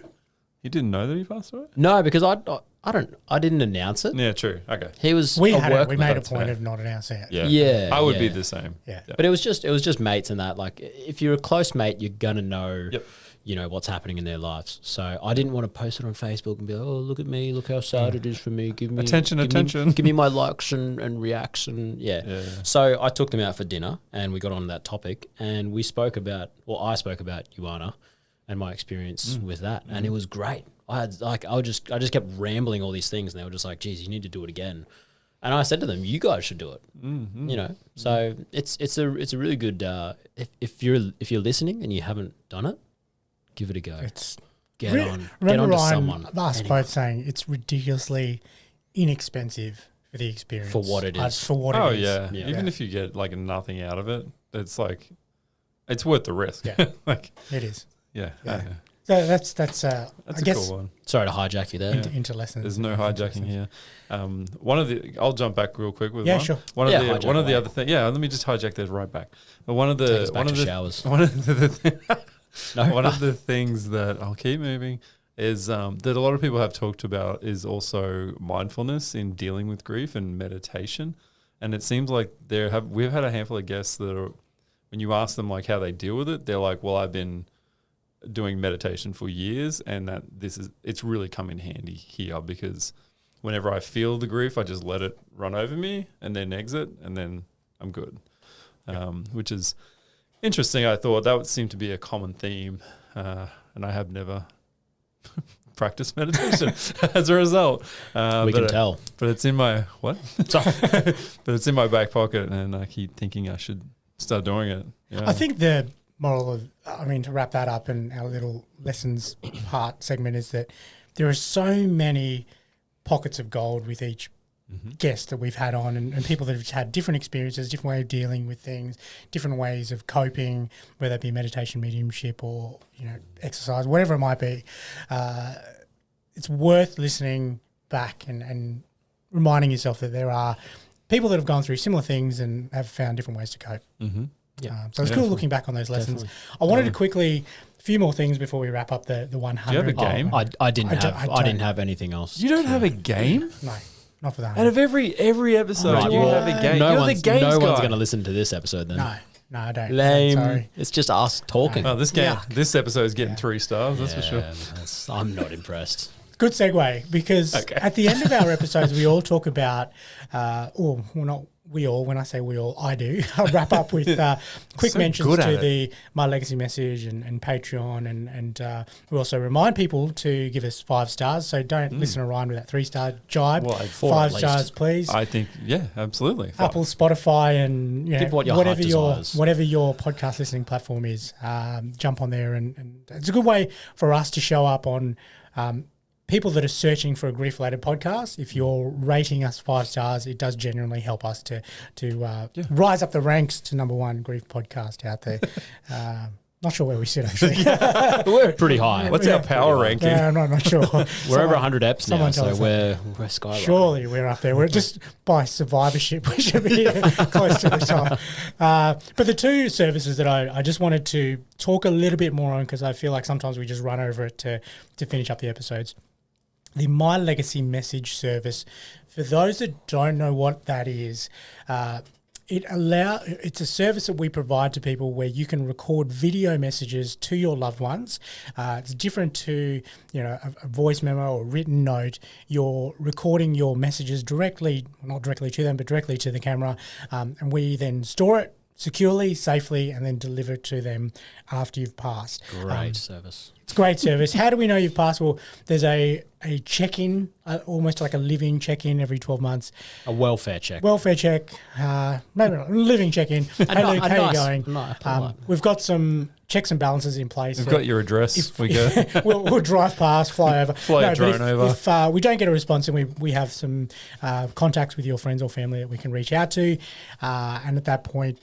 He didn't know that he passed away? No, because I didn't announce it. Yeah, true. Okay. He was We a had it. We workmate. made a That's point fair. of not announcing it. Yeah. Yeah, I would be yeah. the same. Yeah. But it was just mates and that. Like, if you're a close mate, you're gonna know, Yep. what's happening in their lives. So I didn't want to post it on Facebook and be like, "Oh, look at me, look how sad it is for me. Give me Attention. give me my likes and reacts and yeah." So I took them out for dinner and we got on that topic and I spoke about Ioana and my experience with that, and it was great. I just kept rambling all these things, and they were just like, "Geez, you need to do it again." And I said to them, "You guys should do it." So it's a really good. If you're listening and you haven't done it, give it a go. Get on Remember to Ryan, someone. us both saying it's ridiculously inexpensive for the experience. For what it is. For what Oh, it is. yeah. Yeah. Even if you get like nothing out of it, it's like, it's worth the risk. Yeah. Like, It is. yeah. Yeah. Okay. So that's That's I a guess cool one. Sorry to hijack you there. into lessons. There's no hijacking here. I'll jump back real quick with Yeah, one. sure. One Yeah, of hijack the away. other things. Yeah, let me just hijack this right back. But one of Take the us back one of to the showers. one of the No. one of the things that I'll keep moving is that a lot of people have talked about is also mindfulness in dealing with grief and meditation. And it seems like we've had a handful of guests that are, when you ask them like how they deal with it, they're like, "Well, I've been doing meditation for years, and it's really come in handy here because whenever I feel the grief, I just let it run over me and then exit, and then I'm good." Which is interesting. I thought that would seem to be a common theme, and I have never practiced meditation as a result. We can tell. But it's in my Sorry. but it's in my back pocket, and I keep thinking I should start doing it. Yeah. I think the moral of, to wrap that up and our little lessons part segment is that there are so many pockets of gold with each guest that we've had on and people that have had different experiences, different way of dealing with things, different ways of coping, whether it be meditation, mediumship or, exercise, whatever it might be. It's worth listening back and reminding yourself that there are people that have gone through similar things and have found different ways to cope. Mm-hmm. So it's cool looking back on those lessons. Definitely. I wanted to quickly, a few more things before we wrap up the 100. Do you have a game? I didn't I didn't have anything else. You don't have a game? No, not for that. Out of every episode, Right, you well, have a game. No You're one's, the games no guy. one's going to listen to this episode then. No, I don't. Lame. Sorry. It's just us talking. Oh, this Yuck. episode is getting 3 stars. That's for sure. I'm not impressed. Good segue, because at the end of our episodes, we all talk about, not we all, when I say we all, I do. I'll wrap up with quick So mentions good at to it. the My Legacy message and Patreon. And we also remind people to give us 5 stars. So don't listen to Ryan with that 3-star jibe. Well, 4 5 at least. stars, please. I think, yeah, absolutely. Apple, Spotify, and Give what your whatever heart desires. whatever your podcast listening platform is, jump on there, and it's a good way for us to show up on people that are searching for a grief-related podcast. If you're rating us 5 stars, it does genuinely help us to rise up the ranks to number 1 grief podcast out there. Not sure where we sit actually. We're pretty high. What's our power ranking? Yeah, I'm not sure. We're over 100 eps now, someone tell so us we're skyrocketing. Surely we're up there. We're just by survivorship. We should be close to the top. But the 2 services that I just wanted to talk a little bit more on, because I feel like sometimes we just run over it to finish up the episodes. The My Legacy message service. For those that don't know what that is, it's a service that we provide to people where you can record video messages to your loved ones. It's different to a voice memo or written note. You're recording your messages directly, not directly to them, but directly to the camera, and we then store it securely, safely, and then deliver it to them after you've passed. Great service. It's great service. How do we know you've passed? Well, there's a check-in, almost like a living check-in every 12 months. A welfare check. Welfare check, maybe not, living check-in. Hey, Luke, how are you going? We've got some checks and balances in place. We've got your address. We go. we'll drive past, fly over. Fly a drone over. If we don't get a response, then we have some contacts with your friends or family that we can reach out to. And at that point,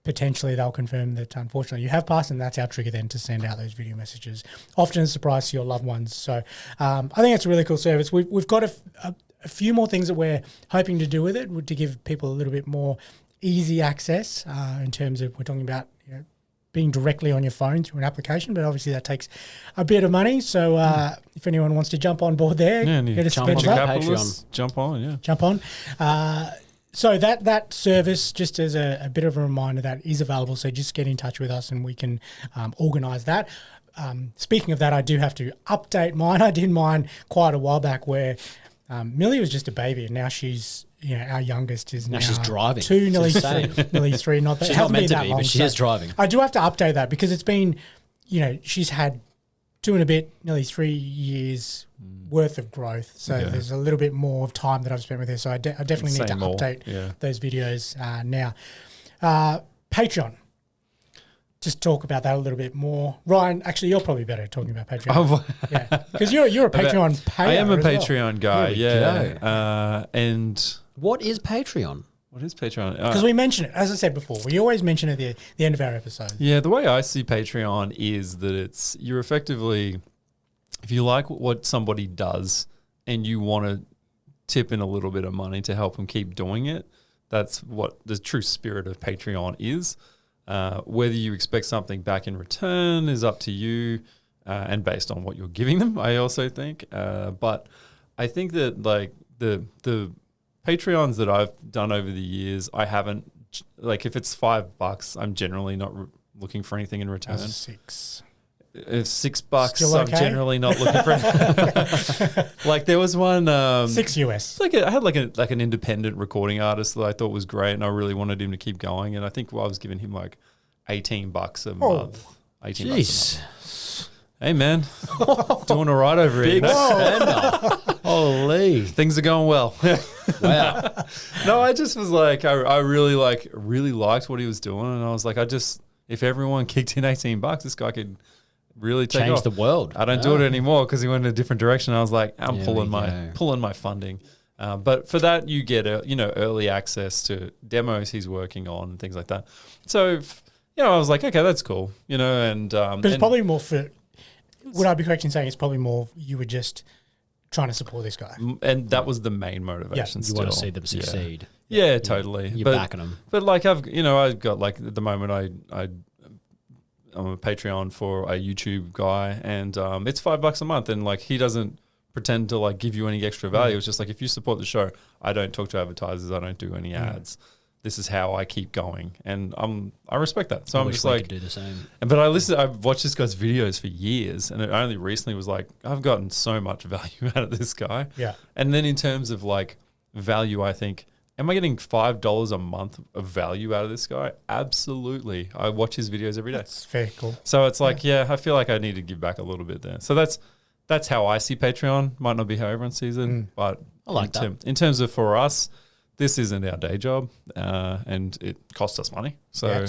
potentially they'll confirm that unfortunately you have passed, and that's our trigger then to send out those video messages, often a surprise to your loved ones. So I think it's a really cool service. We've got a few more things that we're hoping to do with it to give people a little bit more easy access in terms of, we're talking about being directly on your phone through an application, but obviously that takes a bit of money. So if anyone wants to jump on board there, get a sponsor. Jump on. Jump on. So that service, just as a bit of a reminder, that is available. So just get in touch with us and we can organise that. Speaking of that, I do have to update mine. I did mine quite a while back where Millie was just a baby, and now she's, our youngest is now she's driving. 2, nearly 3. Not that she's it not hasn't meant been to that be, long, but she is driving. I do have to update that because it's been, she's had 2 and a bit, nearly 3 years worth of growth. So there's a little bit more of time that I've spent with her. So I definitely need to update those videos now. Patreon. Just talk about that a little bit more. Ryan, actually, you're probably better at talking about Patreon. Because you're a Patreon payer. I am a as well. Patreon guy, and what is Patreon? What is Patreon? Because we mention it, as I said before, we always mention it at the end of our episode. Yeah, the way I see Patreon is that you're effectively, if you like what somebody does and you want to tip in a little bit of money to help them keep doing it, that's what the true spirit of Patreon is. Whether you expect something back in return is up to you, and based on what you're giving them, I also think. But I think that the Patreons that I've done over the years, I haven't, if it's $5, I'm generally not looking for anything in return. That's 6. If $6, Still okay? I'm generally not looking for. There was one $6 US. I had an independent recording artist that I thought was great, and I really wanted him to keep going. And I think I was giving him $18 a month. $18 a month. Hey man, doing all right over here. Big spender. Holy, things are going well. Wow. No, I just was I really liked what he was doing, and I was if everyone kicked in $18, this guy could really take change off. the world. I don't do it anymore because he went in a different direction. I was I'm pulling my funding. But for that, you get early access to demos he's working on and things like that. So I was okay, that's cool. But it's probably more for. Would I be correct in saying it's probably more you were just trying to support this guy? And that was the main motivation. You want to see them succeed. Yeah, totally. You're backing them. But I've got at the moment I'm a Patreon for a YouTube guy, and it's $5 a month, and he doesn't pretend to give you any extra value. It's just if you support the show, I don't talk to advertisers, I don't do any ads. This is how I keep going, and I respect that. So I'm just could do the same. But I've watched this guy's videos for years, and it only recently was I've gotten so much value out of this guy. Yeah. And then in terms of value, I think, am I getting $5 a month of value out of this guy? Absolutely. I watch his videos every day. That's very cool. So it's I feel like I need to give back a little bit there. So that's how I see Patreon. Might not be how everyone sees it, but I like that. In terms of for us, this isn't our day job, and it costs us money. So,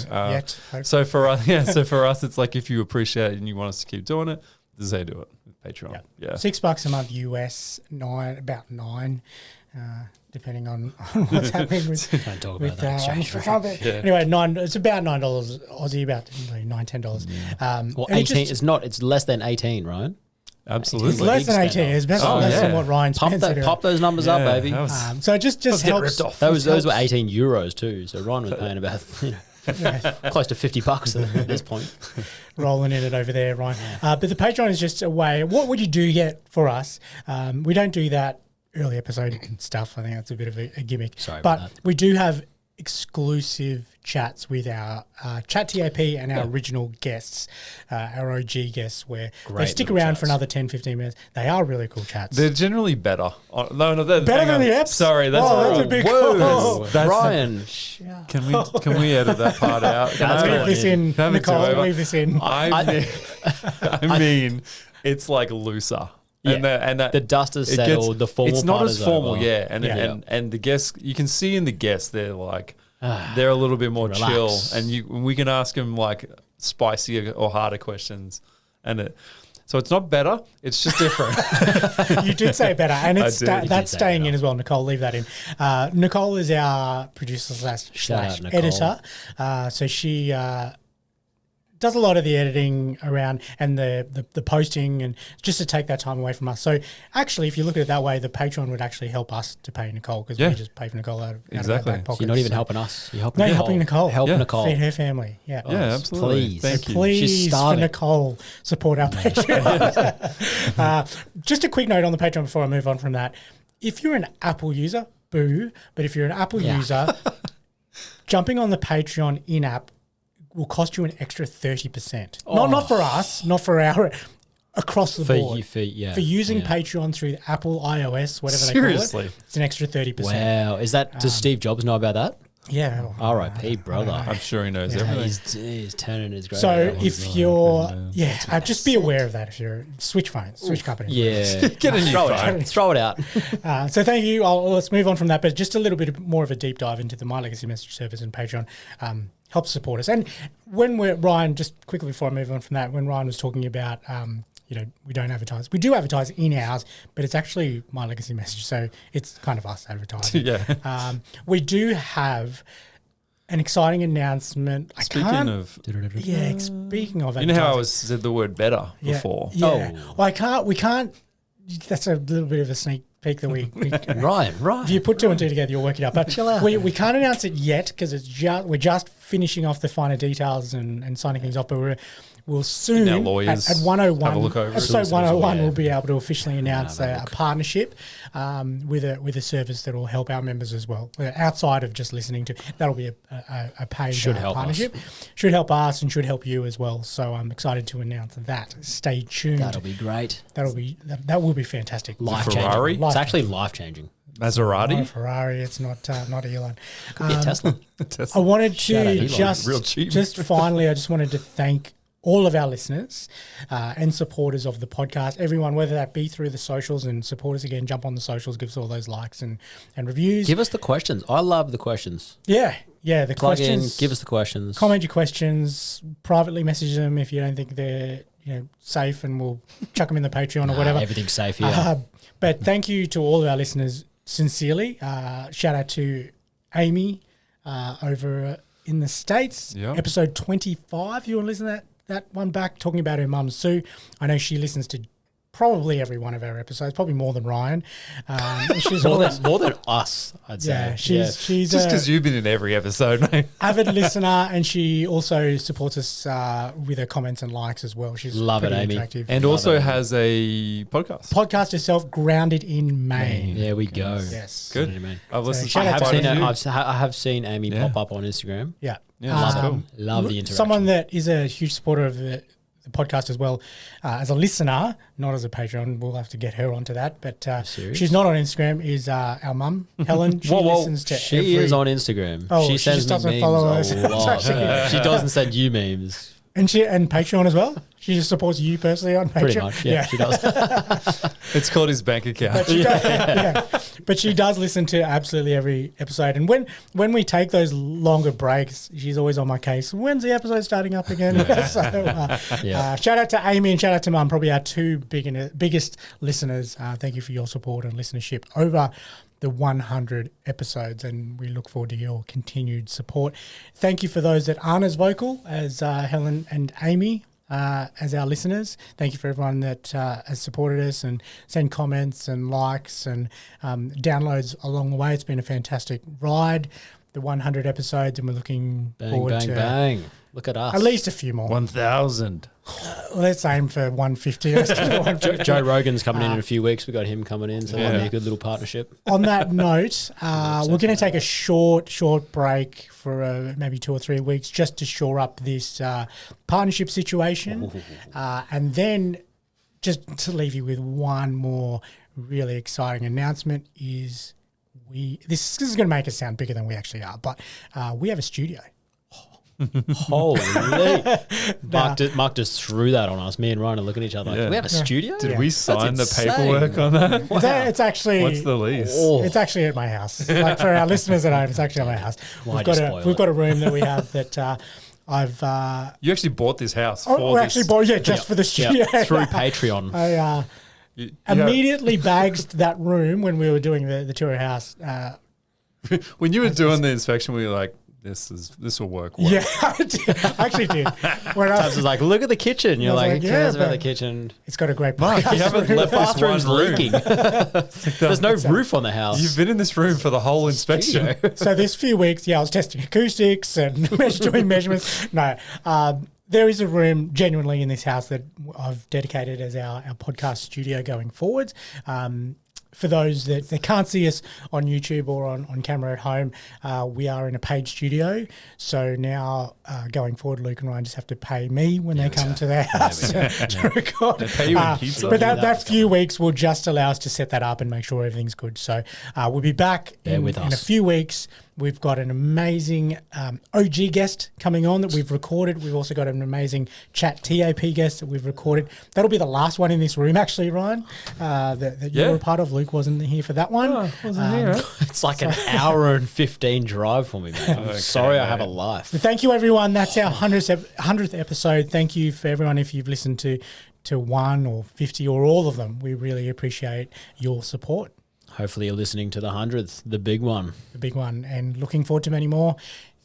so for us, it's if you appreciate it and you want us to keep doing it, this is how you do it with Patreon. Yeah. $6 a month US, about 9, depending on what's happening with. Don't talk about that. Anyway, it's about $9 Aussie, about $9-10. Well, 18. It's less than 18, right? Absolutely. It's less than 18. It's less than what Ryan spent. Pop those numbers up, baby. So it just helps. Those were 18 euros too. So Ryan was paying about close to $50 at this point. Rolling in it over there, Ryan. But the Patreon is just a way. What would you do get for us? We don't do that early episode stuff. I think that's a bit of a gimmick. Sorry but about that. We do have exclusive chats with our chat TAP and our original guests, our OG guests, where they Great stick little around chats. for another 10, 15 minutes. They are really cool chats. They're generally better. No, they're Better hang than on. the apps? Sorry, that's Oh, that's a big whoa. call. That's- Ryan, Can we edit that part out? That's No. Leave this in, Have it Nicole. over. Leave this in. I mean, it's like looser. Yeah. And that, The dust has it settled, the formal It's not part as is formal, over. yeah. And, Yeah. and the guests, you can see in the guests, they're like, they're a little bit more Relax. chill, and we can ask them like spicier or harder questions, so it's not better, it's just different. You did say better, and it's I did. You that's did say staying better. in as well. Nicole, leave that in. Nicole is our producer Shout out, slash Nicole. editor, so she does a lot of the editing around and the posting, and just to take that time away from us. So actually, if you look at it that way, the Patreon would actually help us to pay Nicole, because Yeah. we just pay for Nicole out of Exactly. our back pockets. you're not even So- helping us. You're helping No, Nicole. helping Nicole. Help Yeah. Nicole. Feed her family. Yeah. Yeah, absolutely. please. Thank you. Please, She's for starving. Nicole, support our Patreon. Just a quick note on the Patreon before I move on from that. If you're an Apple user, boo. But if you're an Apple Yeah. user, jumping on the Patreon in-app will cost you an extra 30%. Not for us, not for our across the For board. you, For using yeah. Patreon through the Apple iOS, whatever they Seriously? call it, it's an extra 30%. Wow. Is that, does Steve Jobs know about that? Yeah. R.I.P. brother. I'm sure he knows Yeah, everything. he's turning his grade. So out. if you're, just be aware of that. If you're switch phones, switch companies. Yeah. Get a new throw it phone. out. Throw it out. So thank you. Let's move on from that, but just a little bit more of a deep dive into the My Legacy message service and Patreon helps support us. And when Ryan, just quickly before I move on from that, when Ryan was talking about, we don't advertise. We do advertise in ours, but it's actually My Legacy message, so it's kind of us advertising. Yeah. We do have an exciting announcement. Speaking of, Speaking of, you know how I advertising. said the word better before? Yeah. Oh. Well, we can't. That's a little bit of a sneak peek that we Right. if you put two and two together, you'll work it out. But we can't announce it yet because we're just finishing off the finer details and signing things off. But we'll soon Our lawyers at 101, have a look over it. episode 101, Yeah. we'll be able to officially announce have a a look. partnership with a service that will help our members as well. Outside of just listening to, that'll be a paid Should help partnership. Should help us and should help you as well. So I'm excited to announce that. Stay tuned. That'll be great. That will be fantastic. Life Ferrari? changing. It's actually life changing. Not a Maserati? Ferrari. It's not Elon. Could be a Tesla. I wanted Shout out to Elon. Real cheap. just finally, I just wanted to thank all of our listeners and supporters of the podcast. Everyone, whether that be through the socials, and support us again, jump on the socials, give us all those likes and reviews. Give us the questions. I love the questions. The Plug questions. in. Give us the questions. Comment your questions. Privately message them if you don't think they're safe, and we'll chuck them in the Patreon or whatever. Everything's safe here. But thank you to all of our listeners sincerely. Shout out to Amy over in the States. Yep. Episode 25. You want to listen to that one back, talking about her mum, Sue. I know she listens to probably every one of our episodes, probably more than Ryan. She's always, more than us, I'd say. she's Just a because you've been in every episode, mate. avid listener, and she also supports us with her comments and likes as well. She's Love it, pretty Amy. interactive. And also has a podcast. Podcast herself, grounded in Maine. There we go. Yes. Good. What do you mean? I've listened shout to out I to have quite seen a it. few. I have seen Amy Yeah. pop up on Instagram. Yeah. Yeah, that's cool. Love the interaction. Someone that is a huge supporter of the podcast as well, as a listener, not as a patron. We'll have to get her onto that. But serious? she's not on Instagram, is our mum, Helen. She Whoa. listens to She is on Instagram. Oh, she she sends just doesn't me follow memes us. a lot. So she- She doesn't send you memes. and Patreon as well. She just supports you personally on Patreon. Pretty much. Yeah, she does. It's called his bank account. But she does, But she does listen to absolutely every episode. And when we take those longer breaks, she's always on my case. When's the episode starting up again? So shout out to Amy and shout out to Mum, probably our two biggest listeners. Thank you for your support and listenership over the 100 episodes, and we look forward to your continued support. Thank you for those that aren't as vocal as Helen and Amy. As our listeners, thank you for everyone that has supported us and sent comments and likes and downloads along the way. It's been a fantastic ride, the 100 episodes, and we're looking Bang, forward bang, to bang. Look at us. at least a few more. 1,000. let's aim for 150. Let's get to 150. Joe Rogan's coming in a few weeks. We got him coming in, so that'll be a good little partnership. On that note, we're going to take a short break for maybe 2 or 3 weeks just to shore up this partnership situation, and then just to leave you with one more really exciting announcement is this is going to make us sound bigger than we actually are, but we have a studio. Holy! Mark just threw that on us. Me and Ryan are looking at each other like, "Do we have a studio?" Did we sign the paperwork on that? Wow. It's actually What's the lease? It's actually at my house. Like for our listeners at home, it's actually at my house. We've got a room that we have that I've. You actually bought this house we for actually bought just for the studio through Patreon. I immediately bagged that room when we were doing the tour house. When you were doing the inspection, we were like, this will work well. Yeah, I actually did. When Tabs was like, look at the kitchen. You're like, who cares about but the kitchen? It's got a great Mark, you haven't left this one Bathroom's room. leaking. There's no roof on the house. You've been in this room for the whole inspection. So this few weeks, I was testing acoustics and doing measurements. No, there is a room genuinely in this house that I've dedicated as our podcast studio going forwards. For those that can't see us on YouTube or on camera at home, we are in a paid studio. So now going forward, Luke and Ryan just have to pay me when they come to their house to record. They pay you in pizza. But that few weeks will just allow us to set that up and make sure everything's good. So we'll be back in a few weeks. We've got an amazing OG guest coming on that we've recorded. We've also got an amazing chat TAP guest that we've recorded. That'll be the last one in this room, actually, Ryan, that you were a part of. Luke wasn't here for that one. Oh, wasn't here. It's like an hour and 15 drive for me, man. I'm sorry, I have a life. But thank you, everyone. That's our 100th episode. Thank you for everyone if you've listened to 1 or 50 or all of them. We really appreciate your support. Hopefully you're listening to the 100th, the big one. The big one, and looking forward to many more.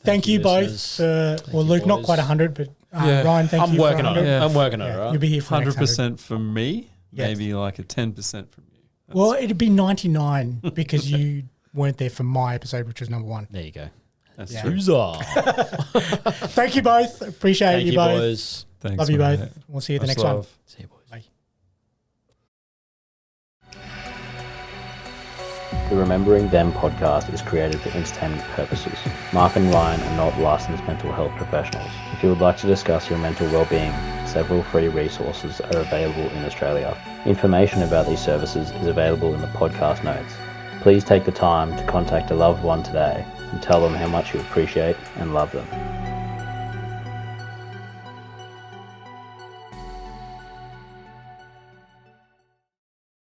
Thank you listeners. both for, Luke, not quite 100, but Ryan, thank you for 100. I'm working on it, right? You'll be here for 100% for me, Yes. maybe like a 10% from you. Well, it'd be 99 because you weren't there for my episode, which was number 1. There you go. That's Yeah. true. Huzzah. Thank you both. Appreciate Thank you, both. boys. Thanks, Love you mate. both. We'll see you the Much next one. love. See you, boys. Bye. The Remembering Them podcast is created for entertainment purposes. Mark and Ryan are not licensed mental health professionals. If you would like to discuss your mental well-being, several free resources are available in Australia. Information about these services is available in the podcast notes. Please take the time to contact a loved one today and tell them how much you appreciate and love them.